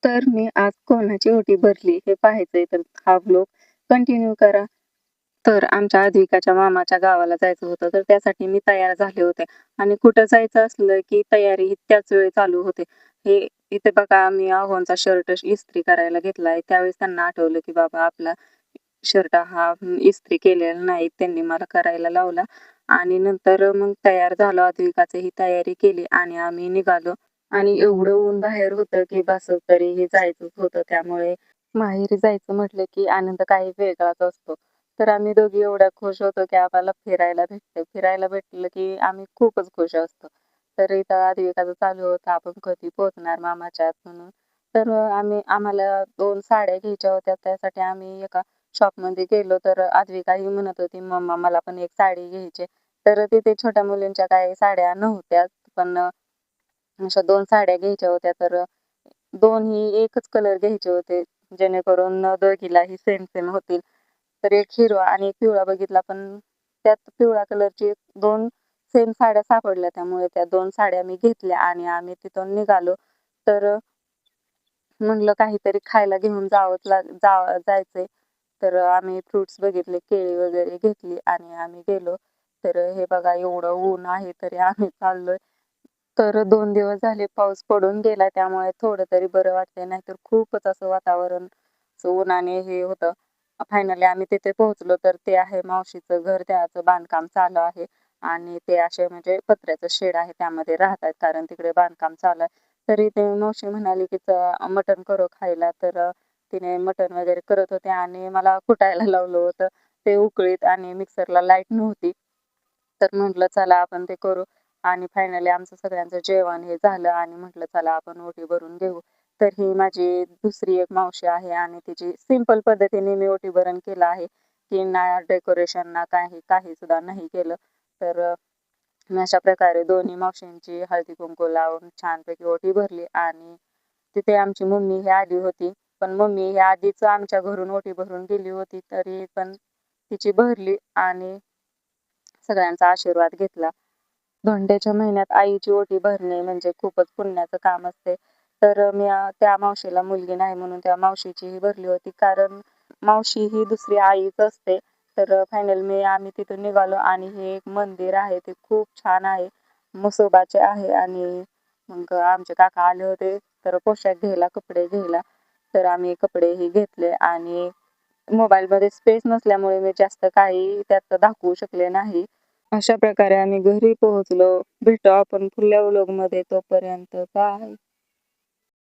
तर मी आज कोणाची ओटी भरली हे पाहायचंय तर हा व्लॉग कंटिन्यू करा. तर आमच्या आद्विकाच्या मामाच्या गावाला जायचं होतं, तर त्यासाठी मी तयार झाले होते आणि कुठं जायचं असलं की तयारी ही त्याच वेळी चालू होते. हे इथे बघा मी आव्हानचा शर्ट इस्त्री करायला घेतलाय. त्यावेळेस त्यांना आठवलं की बाबा आपला शर्ट हा इस्त्री केलेला नाही. त्यांनी मला करायला लावला आणि नंतर मग तयार झालो. आद्विकाची ही तयारी केली आणि आम्ही निघालो. आणि एवढं ऊन बाहेर होतं की बस तरीही जायचंच होतं. त्यामुळे माहेरी जायचं म्हटलं की आनंद काही वेगळाच असतो. तर आम्ही दोघी एवढ्या खुश होतो की आम्हाला फिरायला भेटतंय. फिरायला भेटलं की आम्ही खूपच खुश असतो. तर इथं आद्विकाचं चालू होतं, आपण कधी पोहोचणार मामाच्यात म्हणून. तर आम्हाला 2 साड्या घ्यायच्या होत्या. त्यासाठी आम्ही एका शॉपमध्ये गेलो. तर आद्विका ही म्हणत होती, "मम्मा मला पण एक साडी घ्यायची." तर तिथे छोट्या मुलींच्या काही साड्या नव्हत्याच. पण अशा 2 साड्या घ्यायच्या होत्या. तर दोन्ही एकच कलर घ्यायचे होते, जेणेकरून दोघीलाही सेम होतील. तर एक हिरवा आणि एक पिवळा बघितला, पण त्यात पिवळ्या कलरची 2 सेम साड्या सापडल्या. त्यामुळे त्या 2 साड्या मी घेतल्या आणि आम्ही तिथून निघालो. तर म्हणलं काहीतरी खायला घेऊन जायचंय. तर आम्ही फ्रुट्स बघितले, केळी वगैरे घेतली आणि आम्ही गेलो. तर हे बघा एवढं ऊन आहे तरी आम्ही चाललोय. तर 2 दिवस झाले पाऊस पडून गेला, त्यामुळे थोडं तरी बरं वाटतंय. नाहीतर खूपच असं वातावरण असं उन्हाने हे होतं. फायनली आम्ही तिथे पोहोचलो. तर ते आहे मावशीचं घर. त्याचं बांधकाम चालू आहे आणि ते असे म्हणजे पत्र्याचं शेड आहे, त्यामध्ये राहतात कारण तिकडे बांधकाम चालू आहे. तरी ते मावशी म्हणाली की मटण करू खायला. तर तिने मटण वगैरे करत होते आणि मला कुटायला लावलं होतं ते उकळीत आणि मिक्सरला लाईट नव्हती. तर म्हटलं चला आपण ते करू आणि फायनली आमचं सगळ्यांचं जेवण हे झालं आणि म्हटलं चला आपण ओटी भरून घेऊ. तर ही माझी दुसरी एक मावशी आहे आणि तिची सिंपल पद्धतीने मी ओटी भरण केलं आहे. की ना डेकोरेशन ना काही सुद्धा नाही केलं. तर मी अशा प्रकारे दोन्ही मावशींची हळदी-कुंकू लावून छानपैकी ओटी भरली आणि तिथे आमची मम्मी ही आली होती. पण मम्मी ही आधीच आमच्या घरून ओटी भरून गेली होती, तरी पण तिची भरली आणि सगळ्यांचा आशीर्वाद घेतला. धोंड्याच्या महिन्यात आईची ओटी भरणे म्हणजे खूपच पुण्याचं काम असते. तर मी त्या मावशीला मुलगी नाही म्हणून त्या मावशीचीही भरली होती. कारण मावशी ही दुसरी आईच असते. तर फायनल आम्ही तिथून निघालो आणि हे एक मंदिर आहे. ते खूप छान आहे. म्हसोबाचे आहे आणि मग आमचे काका आले होते तर पोशाख घ्यायला, कपडे घ्यायला. तर आम्ही कपडेही घेतले आणि मोबाईलमध्ये स्पेस नसल्यामुळे मी जास्त काही त्यात दाखवू शकले नाही. अशा प्रकारे आम्ही घरी पोहोचलो. भेटू आपण पुढल्या व्लॉगमध्ये. तोपर्यंत बाय.